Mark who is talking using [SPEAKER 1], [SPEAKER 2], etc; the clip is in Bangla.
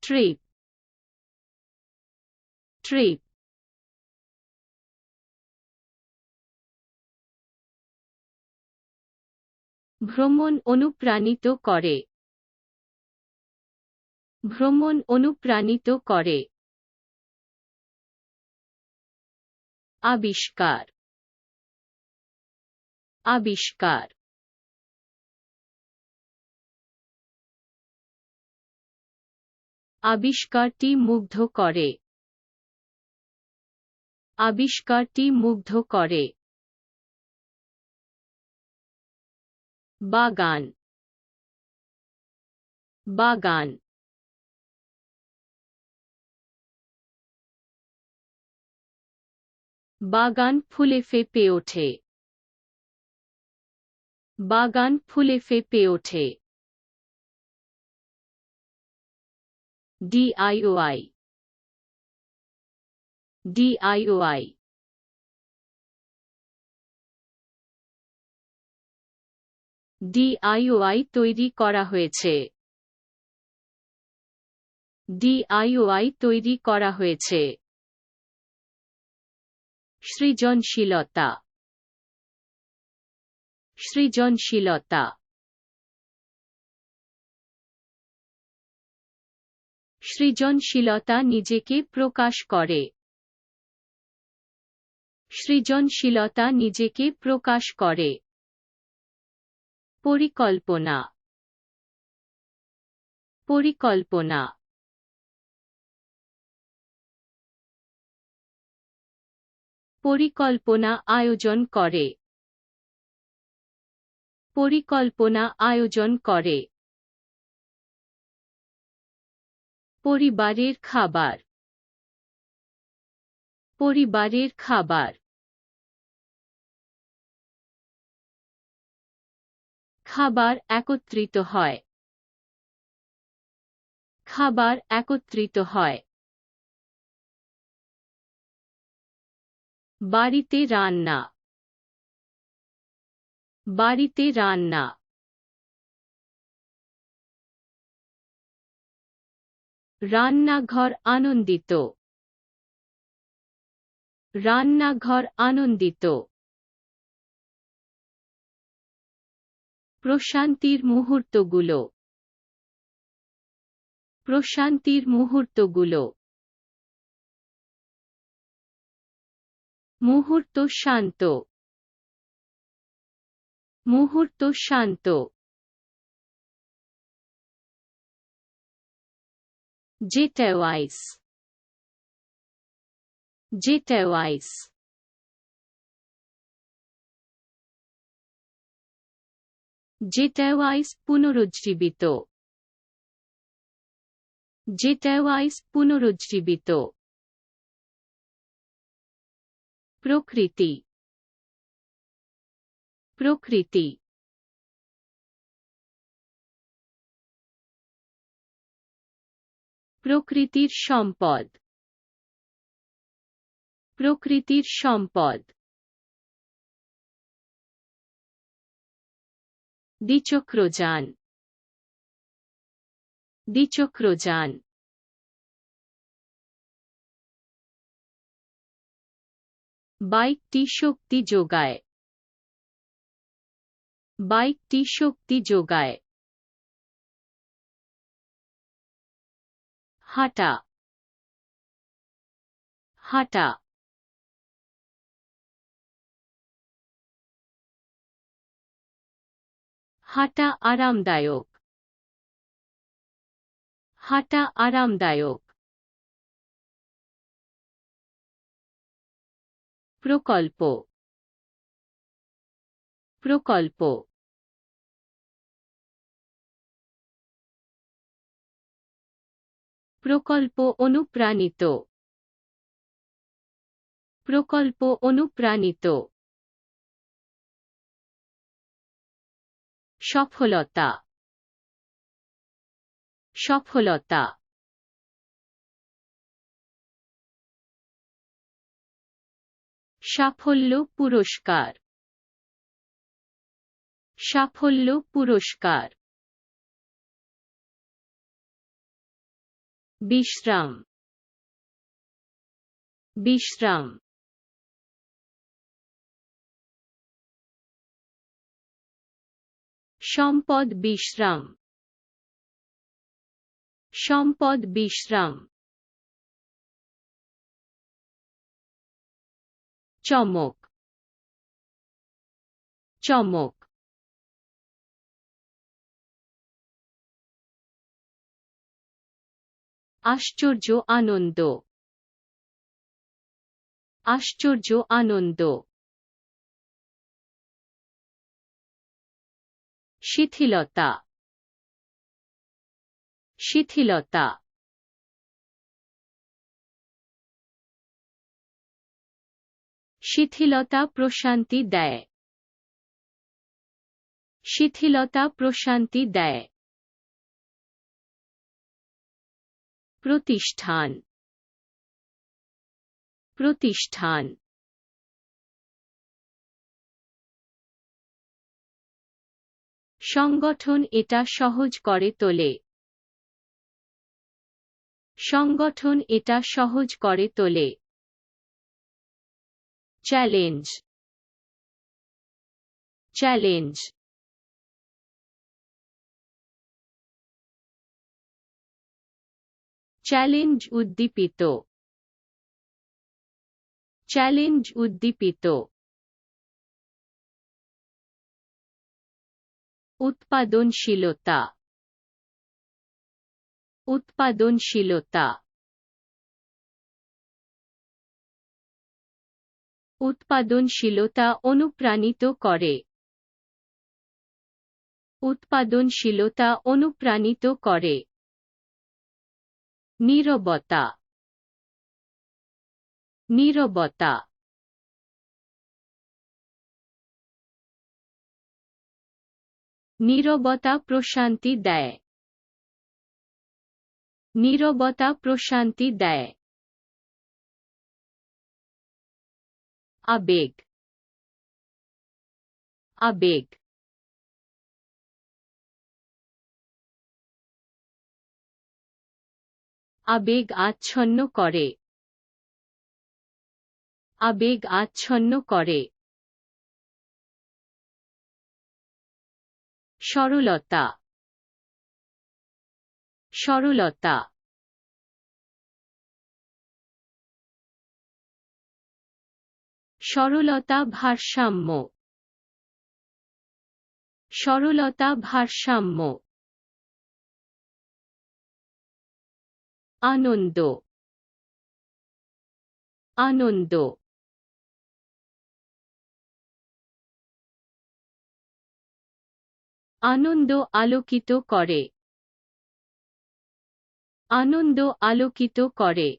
[SPEAKER 1] trip, trip, ভ্রমণ অনুপ্রাণিত করে, ভ্রমণ অনুপ্রাণিত করে, আবিষ্কার, আবিষ্কার, আবিষ্কারটি মুগ্ধ করে, আবিষ্কারটি মুগ্ধ করে, বাগান, বাগান, বাগান ফুলে ফেঁপে ওঠে, বাগান ফুলে ফেঁপে ওঠে, DIY, DIY, DIY তৈরি করা হয়েছে, DIY তৈরি করা হয়েছে, সৃজনশীলতা, সৃজনশীলতা, সৃজনশীলতা নিজেকে প্রকাশ করে, সৃজনশীলতা নিজেকে প্রকাশ করে, পরিকল্পনা, পরিকল্পনা, পরিকল্পনা আয়োজন করে, পরিকল্পনা আয়োজন করে, পরিবারের খাবার, পরিবারের খাবার, খাবার একত্রিত হয়, খাবার একত্রিত হয়, বাড়িতে রান্না, বাড়িতে রান্না, রান্নাঘর আনন্দিত, রান্নাঘর আনন্দিত, প্রশান্তির মুহূর্তগুলো, প্রশান্তির মুহূর্তগুলো, মুহূর্ত শান্ত, মুহূর্ত শান্ত, জেটাওয়াইস, জেটাওয়াইস, জেটাওয়াইস পুনরুজ্জীবিত, জেটাওয়াইস পুনরুজ্জীবিত, প্রকৃতি, প্রকৃতি, প্রকৃতির সম্পদ, প্রকৃতির সম্পদ, দ্বিচক্রযান, দ্বিচক্রযান, বাইকটি শক্তি যোগায়, বাইকটি শক্তি যোগায়, হাঁটা, হাঁটা, হাঁটা আরামদায়ক, হাঁটা আরামদায়ক, প্রকল্প, প্রকল্প, প্রকল্প অনুপ্রাণিত, প্রকল্প অনুপ্রাণিত, সফলতা, সফলতা, সাফল্য পুরস্কার, সাফল্য পুরস্কার, বিশ্রাম, বিশ্রাম। সম্পদ বিশ্রাম, সম্পদ বিশ্রাম। চমক, চমক। আশ্চর্য আনন্দ, আশ্চর্য আনন্দ। শিথিলতা, শিথিলতা। শিথিলতা প্রশান্তি দেয়, শিথিলতা প্রশান্তি দেয়। প্রতিষ্ঠান, প্রতিষ্ঠান। সংগঠন এটা সহজ করে তোলে, সংগঠন এটা সহজ করে তোলে। Challenge, challenge. চ্যালেঞ্জ উদ্দীপিত, চ্যালেঞ্জ উদ্দীপিত। উৎপাদনশীলতা, উৎপাদনশীলতা। উৎপাদনশীলতা অনুপ্রাণিত করে, উৎপাদনশীলতা অনুপ্রাণিত করে। নীরবতা, নীরবতা। নীরবতা প্রশান্তি দেয়, নীরবতা প্রশান্তি দেয়। আবেগ, আবেগ। আবেগ আচ্ছন্ন করে, আবেগ আচ্ছন্ন করে। সরলতা, সরলতা। সরলতা ভারসাম্য, সরলতা ভারসাম্য। আনন্দ, আনন্দ। আনন্দ আলোকিত করে, আনন্দ আলোকিত করে।